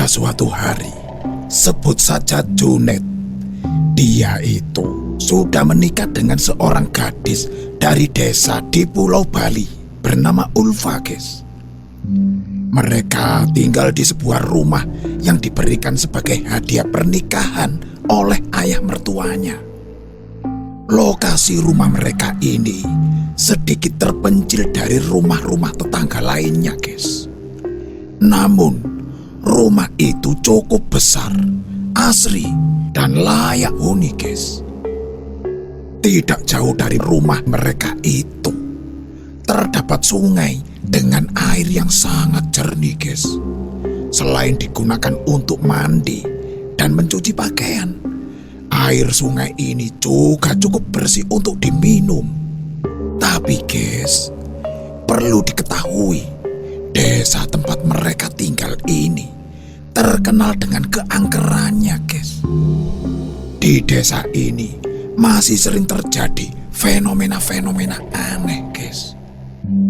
Pada suatu hari, sebut saja Junet. Dia itu sudah menikah dengan seorang gadis dari desa di Pulau Bali bernama Ulfa, guys. Mereka tinggal di sebuah rumah yang diberikan sebagai hadiah pernikahan oleh ayah mertuanya. Lokasi rumah mereka ini sedikit terpencil dari rumah-rumah tetangga lainnya, guys. Namun, rumah itu cukup besar, asri, dan layak huni, guys. Tidak jauh dari rumah mereka itu terdapat sungai dengan air yang sangat jernih, guys. Selain digunakan untuk mandi dan mencuci pakaian, air sungai ini juga cukup bersih untuk diminum. Tapi, guys, perlu diketahui, desa tempat mereka tinggal ini terkenal dengan keangkerannya, guys. Di desa ini masih sering terjadi fenomena-fenomena aneh, guys.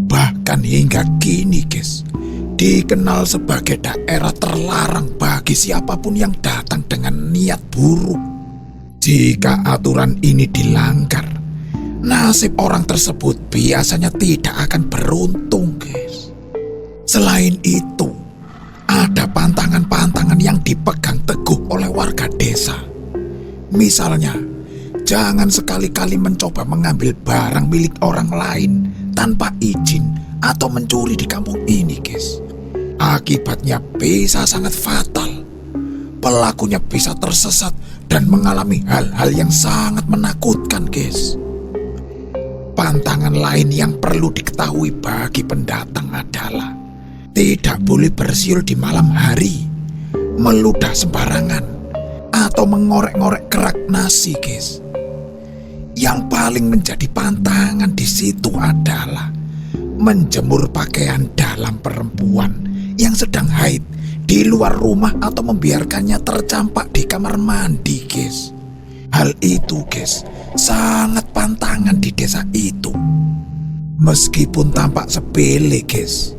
Bahkan hingga kini, guys, dikenal sebagai daerah terlarang bagi siapapun yang datang dengan niat buruk. Jika aturan ini dilanggar, nasib orang tersebut biasanya tidak akan beruntung, guys. Selain itu, ada pantangan-pantangan yang dipegang teguh oleh warga desa. Misalnya, jangan sekali-kali mencoba mengambil barang milik orang lain tanpa izin atau mencuri di kampung ini, guys. Akibatnya bisa sangat fatal. Pelakunya bisa tersesat dan mengalami hal-hal yang sangat menakutkan, guys. Pantangan lain yang perlu diketahui bagi pendatang adalah tidak boleh bersiul di malam hari, meludah sembarangan, atau mengorek-ngorek kerak nasi, guys. Yang paling menjadi pantangan di situ adalah menjemur pakaian dalam perempuan yang sedang haid di luar rumah atau membiarkannya tercampak di kamar mandi, guys. Hal itu, guys, sangat pantangan di desa itu. Meskipun tampak sepele, guys,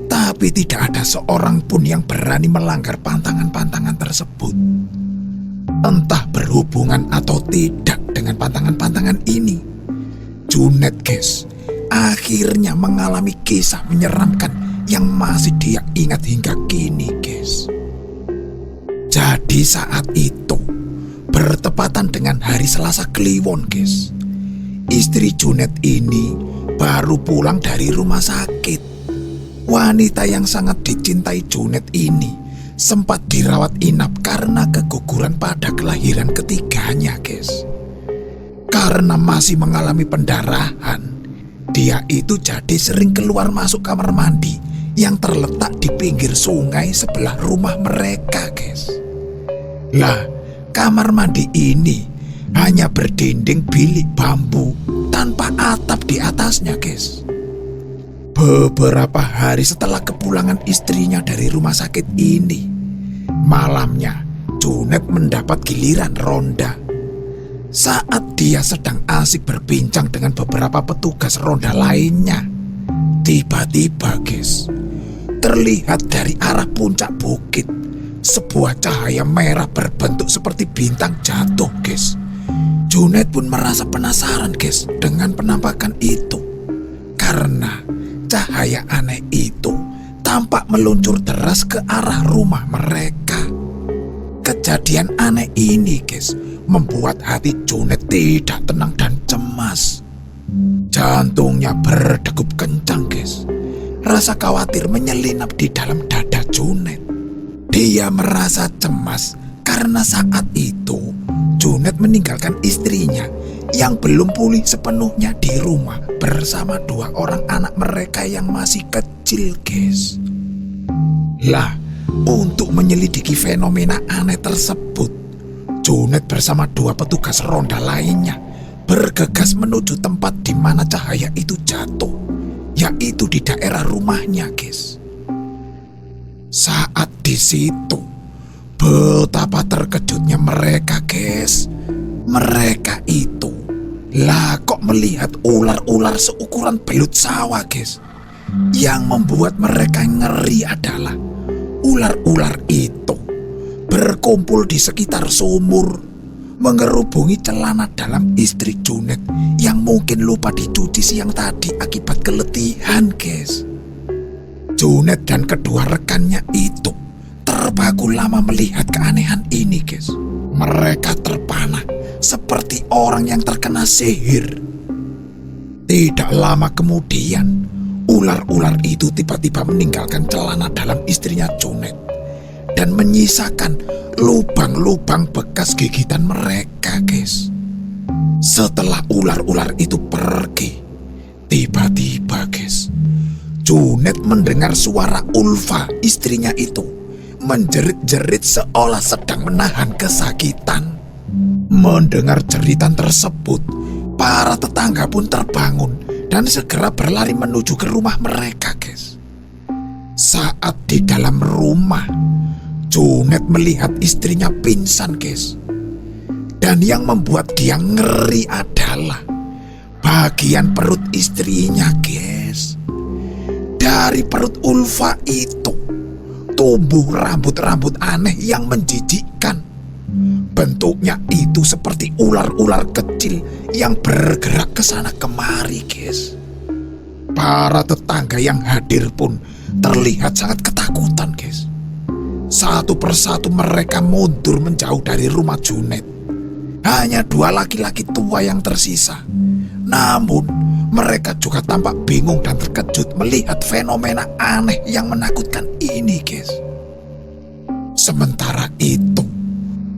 tapi tidak ada seorang pun yang berani melanggar pantangan-pantangan tersebut. Entah berhubungan atau tidak dengan pantangan-pantangan ini, Junet, guys, akhirnya mengalami kisah menyeramkan yang masih dia ingat hingga kini, guys. Jadi saat itu, bertepatan dengan hari Selasa Kliwon, guys, istri Junet ini baru pulang dari rumah sakit. Wanita yang sangat dicintai Junet ini sempat dirawat inap karena keguguran pada kelahiran ketiganya, guys. Karena masih mengalami pendarahan, dia itu jadi sering keluar masuk kamar mandi yang terletak di pinggir sungai sebelah rumah mereka, guys. Lah, kamar mandi ini hanya berdinding bilik bambu tanpa atap di atasnya, guys. Beberapa hari setelah kepulangan istrinya dari rumah sakit ini, malamnya Junet mendapat giliran ronda. Saat dia sedang asik berbincang dengan beberapa petugas ronda lainnya, tiba-tiba, guys, terlihat dari arah puncak bukit sebuah cahaya merah berbentuk seperti bintang jatuh, guys. Junet pun merasa penasaran, guys, dengan penampakan itu. Karena cahaya aneh itu tampak meluncur deras ke arah rumah mereka. Kejadian aneh ini, guys, membuat hati Junet tidak tenang dan cemas. Jantungnya berdegup kencang, guys. Rasa khawatir menyelinap di dalam dada Junet. Dia merasa cemas karena saat itu Junet meninggalkan istrinya yang belum pulih sepenuhnya di rumah bersama dua orang anak mereka yang masih kecil, guys. Lah, untuk menyelidiki fenomena aneh tersebut, Junet bersama dua petugas ronda lainnya bergegas menuju tempat di mana cahaya itu jatuh, yaitu di daerah rumahnya, guys. Saat di situ, betapa terkejutnya mereka, guys. Mereka itu lah kok melihat ular-ular seukuran belut sawah, guys. Yang membuat mereka ngeri adalah Ular-ular itu berkumpul di sekitar sumur, mengerubungi celana dalam istri Junet yang mungkin lupa dicuci siang tadi akibat keletihan, guys. Junet dan kedua rekannya itu terpaku lama melihat keanehan ini, guys. Mereka terpana seperti orang yang terkena sihir. Tidak lama kemudian, ular-ular itu tiba-tiba meninggalkan celana dalam istrinya Junet dan menyisakan lubang-lubang bekas gigitan mereka, guys. Setelah ular-ular itu pergi, tiba-tiba, guys, Junet mendengar suara Ulfa, istrinya itu, menjerit-jerit seolah sedang menahan kesakitan. Mendengar jeritan tersebut, para tetangga pun terbangun dan segera berlari menuju ke rumah mereka, guys. Saat di dalam rumah, Junet melihat istrinya pingsan, guys. Dan yang membuat dia ngeri adalah bagian perut istrinya, guys. Dari perut Ulfa itu tumbuh rambut-rambut aneh yang menjijikkan. Bentuknya itu seperti ular-ular kecil yang bergerak ke sana kemari, guys. Para tetangga yang hadir pun terlihat sangat ketakutan, guys. Satu persatu mereka mundur menjauh dari rumah Junet. Hanya 2 laki-laki tua yang tersisa. Namun mereka juga tampak bingung dan terkejut melihat fenomena aneh yang menakutkan ini, guys. Sementara itu,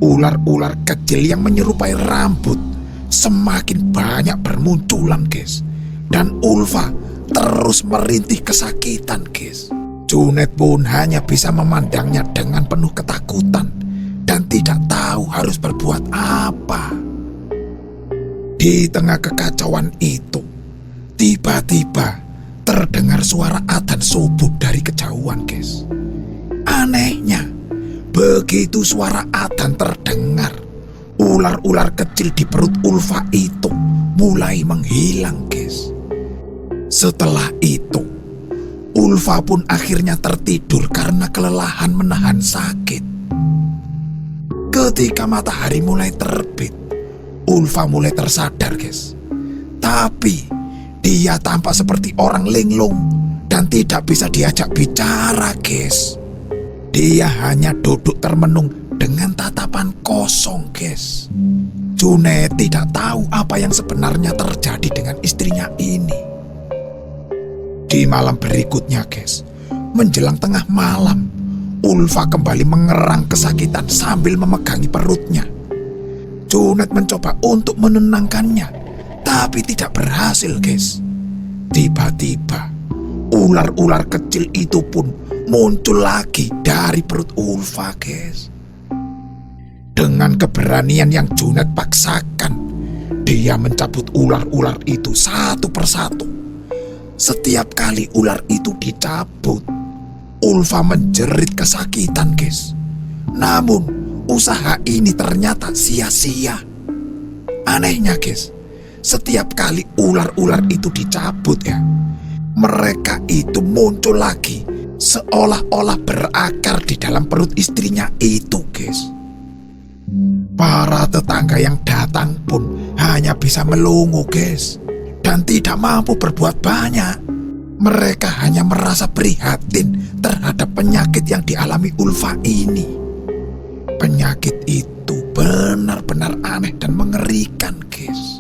ular-ular kecil yang menyerupai rambut semakin banyak bermunculan, guys. Dan Ulfa terus merintih kesakitan, guys. Junet pun hanya bisa memandangnya dengan penuh ketakutan dan tidak tahu harus berbuat apa. Di tengah kekacauan itu, tiba-tiba terdengar suara adzan subuh dari kejauhan, guys. Anehnya, begitu suara adzan terdengar, ular-ular kecil di perut Ulfa itu mulai menghilang, guys. Setelah itu, Ulfa pun akhirnya tertidur karena kelelahan menahan sakit. Ketika matahari mulai terbit, Ulfa mulai tersadar, guys. Tapi dia tampak seperti orang linglung dan tidak bisa diajak bicara, guys. Dia hanya duduk termenung dengan tatapan kosong, guys. Junet tidak tahu apa yang sebenarnya terjadi dengan istrinya ini. Di malam berikutnya, guys, menjelang tengah malam, Ulfa kembali mengerang kesakitan sambil memegangi perutnya. Junet mencoba untuk menenangkannya, tapi tidak berhasil, guys. Tiba-tiba, ular-ular kecil itu pun muncul lagi dari perut Ulfa, guys. Dengan keberanian yang Junet paksakan, dia mencabut ular-ular itu satu persatu. Setiap kali ular itu dicabut, Ulfa menjerit kesakitan, guys. Namun, usaha ini ternyata sia-sia. Anehnya, guys, setiap kali ular-ular itu dicabut ya, mereka itu muncul lagi seolah-olah berakar di dalam perut istrinya itu, guys. Para tetangga yang datang pun hanya bisa melongo, guys, dan tidak mampu berbuat banyak. Mereka hanya merasa prihatin terhadap penyakit yang dialami Ulfa ini. Penyakit itu benar-benar aneh dan mengerikan, guys.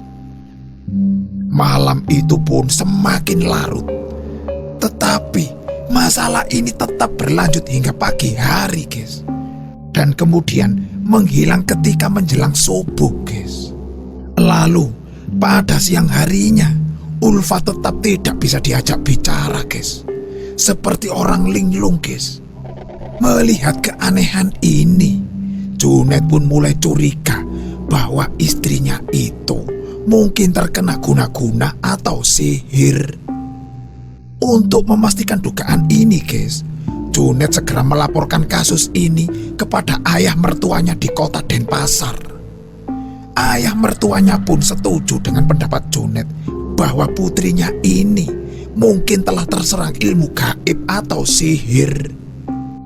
Malam itu pun semakin larut. Tetapi masalah ini tetap berlanjut hingga pagi hari, guys. Dan kemudian menghilang ketika menjelang subuh, guys. Lalu pada siang harinya, Ulfa tetap tidak bisa diajak bicara, guys. Seperti orang linglung, guys. Melihat keanehan ini, Junet pun mulai curiga bahwa istrinya itu mungkin terkena guna-guna atau sihir. Untuk memastikan dugaan ini, guys, Junet segera melaporkan kasus ini kepada ayah mertuanya di kota Denpasar. Ayah mertuanya pun setuju dengan pendapat Junet bahwa putrinya ini mungkin telah terserang ilmu gaib atau sihir.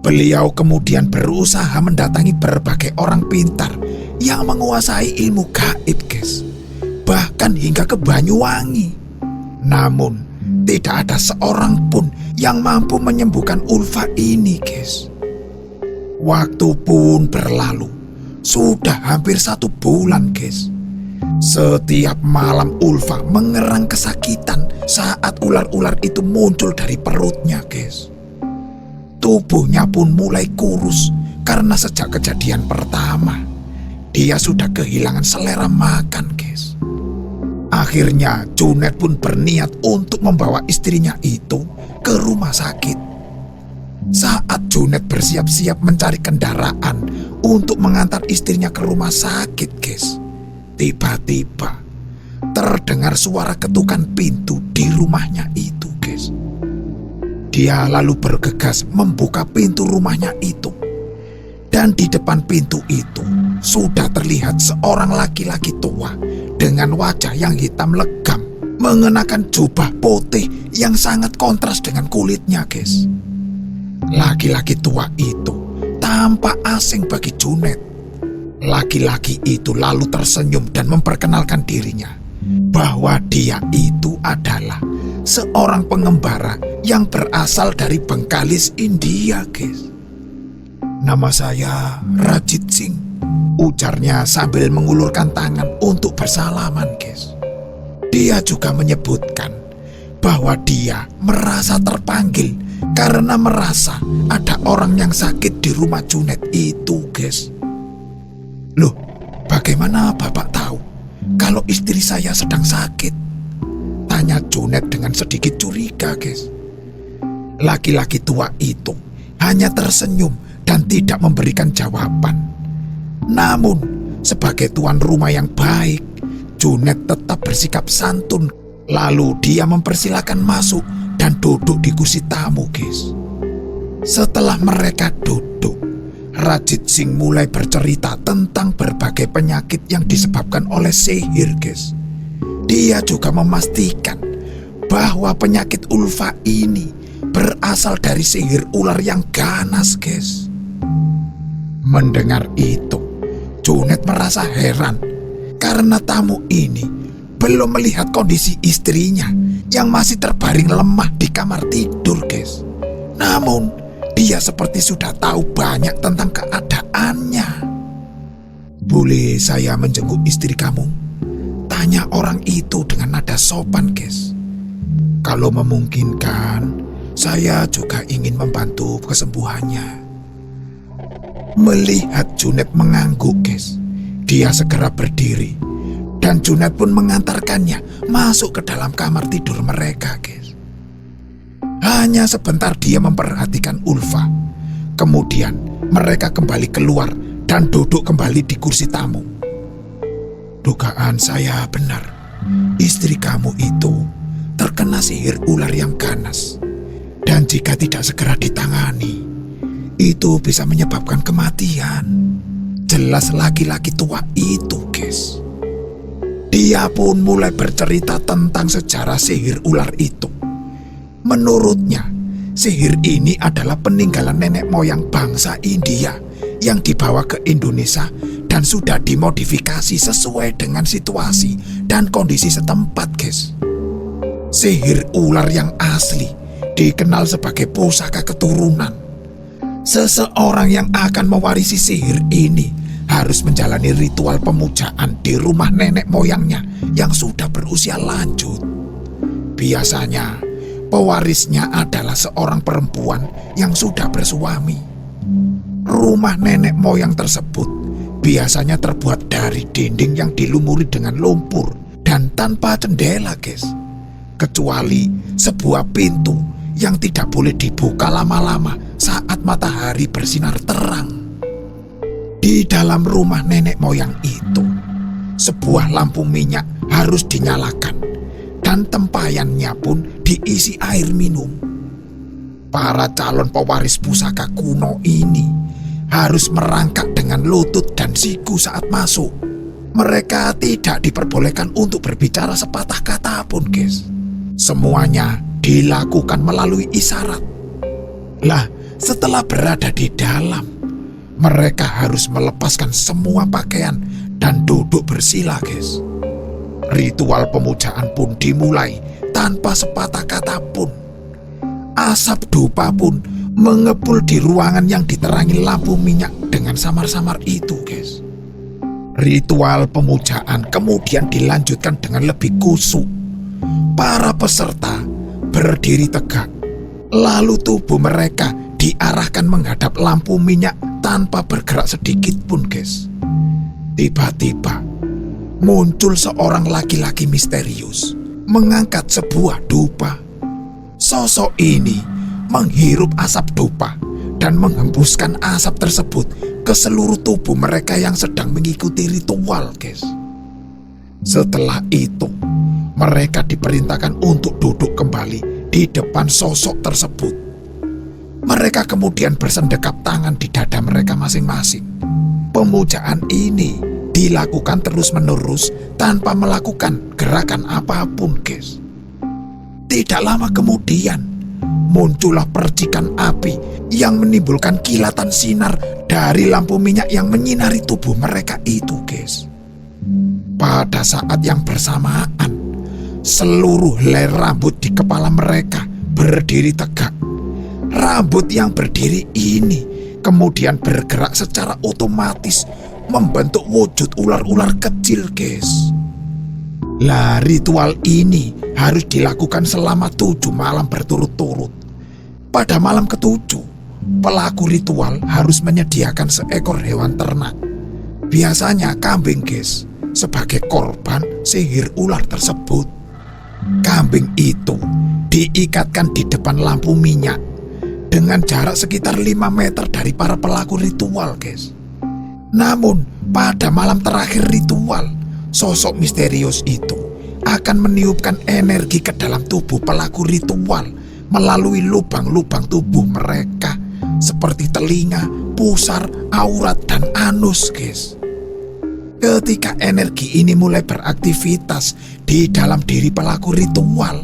Beliau kemudian berusaha mendatangi berbagai orang pintar yang menguasai ilmu gaib, guys. Bahkan hingga ke Banyuwangi. Namun, tidak ada seorang pun yang mampu menyembuhkan Ulfa ini, guys. Waktu pun berlalu. Sudah hampir 1 bulan, guys. Setiap malam Ulfa mengerang kesakitan saat ular-ular itu muncul dari perutnya, guys. Tubuhnya pun mulai kurus karena sejak kejadian pertama dia sudah kehilangan selera makan, guys. Akhirnya Junet pun berniat untuk membawa istrinya itu ke rumah sakit. Saat Junet bersiap-siap mencari kendaraan untuk mengantar istrinya ke rumah sakit, guys, tiba-tiba terdengar suara ketukan pintu di rumahnya itu, guys. Dia lalu bergegas membuka pintu rumahnya itu. Dan di depan pintu itu sudah terlihat seorang laki-laki tua dengan wajah yang hitam legam, mengenakan jubah putih yang sangat kontras dengan kulitnya, guys. Laki-laki tua itu tampak asing bagi Junet. Laki-laki itu lalu tersenyum dan memperkenalkan dirinya bahwa dia itu adalah seorang pengembara yang berasal dari Bengkalis, India, guys. "Nama saya Rajit Singh," ujarnya sambil mengulurkan tangan untuk bersalaman, guys. Dia juga menyebutkan bahwa dia merasa terpanggil karena merasa ada orang yang sakit di rumah Junet itu, guys. "Loh, bagaimana Bapak tahu kalau istri saya sedang sakit?" tanya Junet dengan sedikit curiga, guys. Laki-laki tua itu hanya tersenyum dan tidak memberikan jawaban. Namun, sebagai tuan rumah yang baik, Junet tetap bersikap santun. Lalu dia mempersilakan masuk dan duduk di kursi tamu, guys. Setelah mereka duduk, Rajit Singh mulai bercerita tentang berbagai penyakit yang disebabkan oleh sihir, guys. Dia juga memastikan bahwa penyakit Ulfa ini berasal dari sihir ular yang ganas, guys. Mendengar itu, Junet merasa heran karena tamu ini belum melihat kondisi istrinya yang masih terbaring lemah di kamar tidur, guys. Namun, dia seperti sudah tahu banyak tentang keadaannya. "Boleh saya menjenguk istri kamu?" tanya orang itu dengan nada sopan, guys. "Kalau memungkinkan, saya juga ingin membantu kesembuhannya." Melihat Junet mengangguk, guys, dia segera berdiri dan Junet pun mengantarkannya masuk ke dalam kamar tidur mereka, guys. Hanya sebentar dia memperhatikan Ulfa. Kemudian mereka kembali keluar dan duduk kembali di kursi tamu. "Dugaan saya benar. Istri kamu itu terkena sihir ular yang ganas. Dan jika tidak segera ditangani, itu bisa menyebabkan kematian." Jelas laki-laki tua itu, guys. Dia pun mulai bercerita tentang sejarah sihir ular itu. Menurutnya, sihir ini adalah peninggalan nenek moyang bangsa India yang dibawa ke Indonesia dan sudah dimodifikasi sesuai dengan situasi dan kondisi setempat, guys. Sihir ular yang asli dikenal sebagai pusaka keturunan. Seseorang yang akan mewarisi sihir ini harus menjalani ritual pemujaan di rumah nenek moyangnya yang sudah berusia lanjut. Biasanya, pewarisnya adalah seorang perempuan yang sudah bersuami. Rumah nenek moyang tersebut biasanya terbuat dari dinding yang dilumuri dengan lumpur dan tanpa jendela, guys. Kecuali sebuah pintu yang tidak boleh dibuka lama-lama saat matahari bersinar terang. Di dalam rumah nenek moyang itu, sebuah lampu minyak harus dinyalakan dan tempayannya pun diisi air minum. Para calon pewaris pusaka kuno ini harus merangkak dengan lutut dan siku saat masuk. Mereka tidak diperbolehkan untuk berbicara sepatah kata pun, guys. Semuanya dilakukan melalui isyarat. Lah, Setelah berada di dalam, mereka harus melepaskan semua pakaian dan duduk bersila, guys. Ritual pemujaan pun dimulai tanpa sepatah kata pun. Asap dupa pun mengepul di ruangan yang diterangi lampu minyak dengan samar-samar itu, guys. Ritual pemujaan kemudian dilanjutkan dengan lebih khusyuk. Para peserta berdiri tegak, lalu tubuh mereka diarahkan menghadap lampu minyak tanpa bergerak sedikit pun, guys. Tiba-tiba muncul seorang laki-laki misterius mengangkat sebuah dupa. Sosok ini menghirup asap dupa dan menghembuskan asap tersebut ke seluruh tubuh mereka yang sedang mengikuti ritual, guys. Setelah itu, mereka diperintahkan untuk duduk kembali di depan sosok tersebut. Mereka kemudian bersendekap tangan di dada mereka masing-masing. Pemujaan ini dilakukan terus-menerus tanpa melakukan gerakan apapun, guys. Tidak lama kemudian, muncullah percikan api yang menimbulkan kilatan sinar dari lampu minyak yang menyinari tubuh mereka itu, guys. Pada saat yang bersamaan, seluruh helai rambut di kepala mereka berdiri tegak. Rambut yang berdiri ini kemudian bergerak secara otomatis membentuk wujud ular-ular kecil, guys. Lah, ritual ini harus dilakukan selama 7 malam berturut-turut. Pada malam ke-7, pelaku ritual harus menyediakan seekor hewan ternak. Biasanya kambing, guys, sebagai korban sihir ular tersebut. Kambing itu diikatkan di depan lampu minyak dengan jarak sekitar 5 meter dari para pelaku ritual, guys. Namun, pada malam terakhir ritual, sosok misterius itu akan meniupkan energi ke dalam tubuh pelaku ritual melalui lubang-lubang tubuh mereka seperti telinga, pusar, aurat, dan anus, guys. Ketika energi ini mulai beraktivitas di dalam diri pelaku ritual,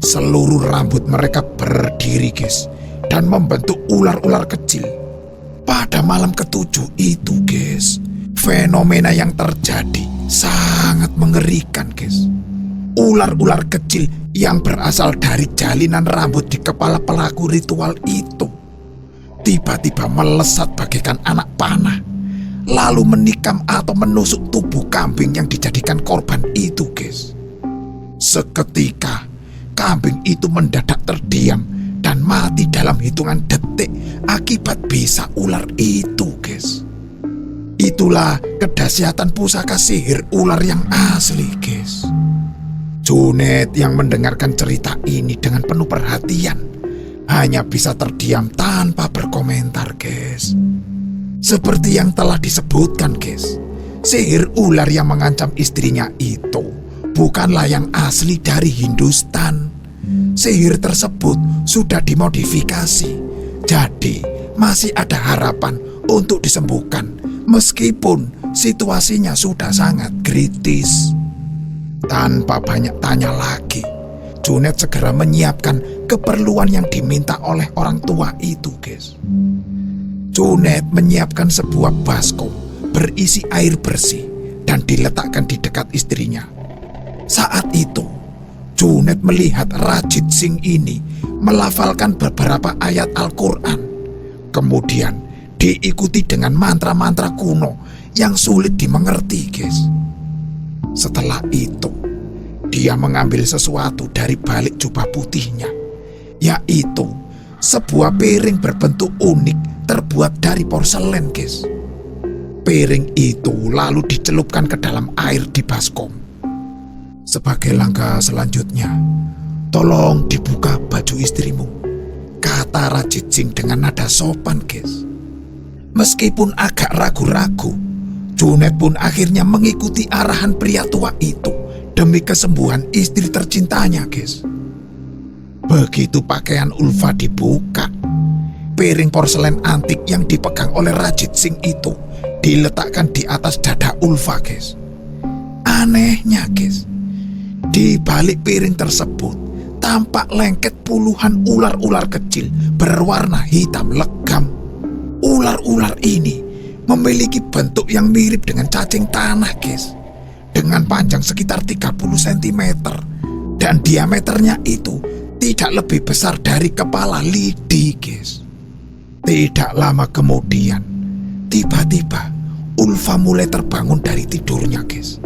seluruh rambut mereka berdiri, guys, dan membentuk ular-ular kecil. Pada malam ke-7 itu, guys, fenomena yang terjadi sangat mengerikan, guys. Ular-ular kecil yang berasal dari jalinan rambut di kepala pelaku ritual itu tiba-tiba melesat bagaikan anak panah, lalu menikam atau menusuk tubuh kambing yang dijadikan korban itu, guys. Seketika, kambing itu mendadak terdiam dan mati dalam hitungan detik akibat bisa ular itu, guys. Itulah kedahsyatan pusaka sihir ular yang asli, guys. Junet yang mendengarkan cerita ini dengan penuh perhatian hanya bisa terdiam tanpa berkomentar, guys. Seperti yang telah disebutkan, guys, sihir ular yang mengancam istrinya itu bukanlah yang asli dari Hindustan. Sihir tersebut sudah dimodifikasi, jadi masih ada harapan untuk disembuhkan meskipun situasinya sudah sangat kritis. Tanpa banyak tanya lagi, Junet segera menyiapkan keperluan yang diminta oleh orang tua itu, guys. Junet menyiapkan sebuah baskom berisi air bersih dan diletakkan di dekat istrinya. Saat itu, Junet melihat Rajit Singh ini melafalkan beberapa ayat Al-Quran. Kemudian diikuti dengan mantra-mantra kuno yang sulit dimengerti, guys. Setelah itu, dia mengambil sesuatu dari balik jubah putihnya, yaitu sebuah piring berbentuk unik terbuat dari porselen, guys. Piring itu lalu dicelupkan ke dalam air di baskom. Sebagai langkah selanjutnya, tolong dibuka baju istrimu, kata Rajit Singh dengan nada sopan, guys. Meskipun agak ragu-ragu, Junet pun akhirnya mengikuti arahan pria tua itu demi kesembuhan istri tercintanya, guys. Begitu pakaian Ulfa dibuka, piring porselen antik yang dipegang oleh Rajit Singh itu diletakkan di atas dada Ulfa, guys. Anehnya, guys, di balik piring tersebut tampak lengket puluhan ular-ular kecil berwarna hitam legam. Ular-ular ini memiliki bentuk yang mirip dengan cacing tanah, guys. Dengan panjang sekitar 30 cm dan diameternya itu tidak lebih besar dari kepala lidi, guys. Tidak lama kemudian, tiba-tiba Ulfa mulai terbangun dari tidurnya, guys.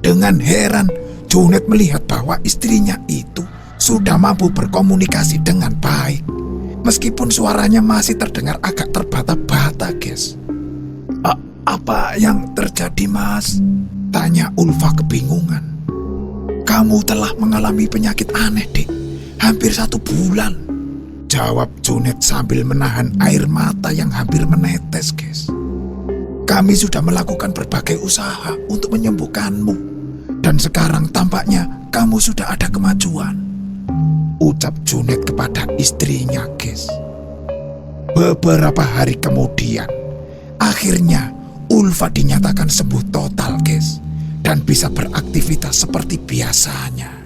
Dengan heran, Junet melihat bahwa istrinya itu sudah mampu berkomunikasi dengan baik. Meskipun suaranya masih terdengar agak terbata-bata, guys. Apa yang terjadi, Mas? Tanya Ulfa kebingungan. Kamu telah mengalami penyakit aneh, Dik. Hampir 1 bulan. Jawab Junet sambil menahan air mata yang hampir menetes, guys. Kami sudah melakukan berbagai usaha untuk menyembuhkanmu. Dan sekarang tampaknya kamu sudah ada kemajuan. Ucap Junet kepada istrinya, guys. Beberapa hari kemudian, akhirnya Ulfa dinyatakan sembuh total, guys. Dan bisa beraktivitas seperti biasanya.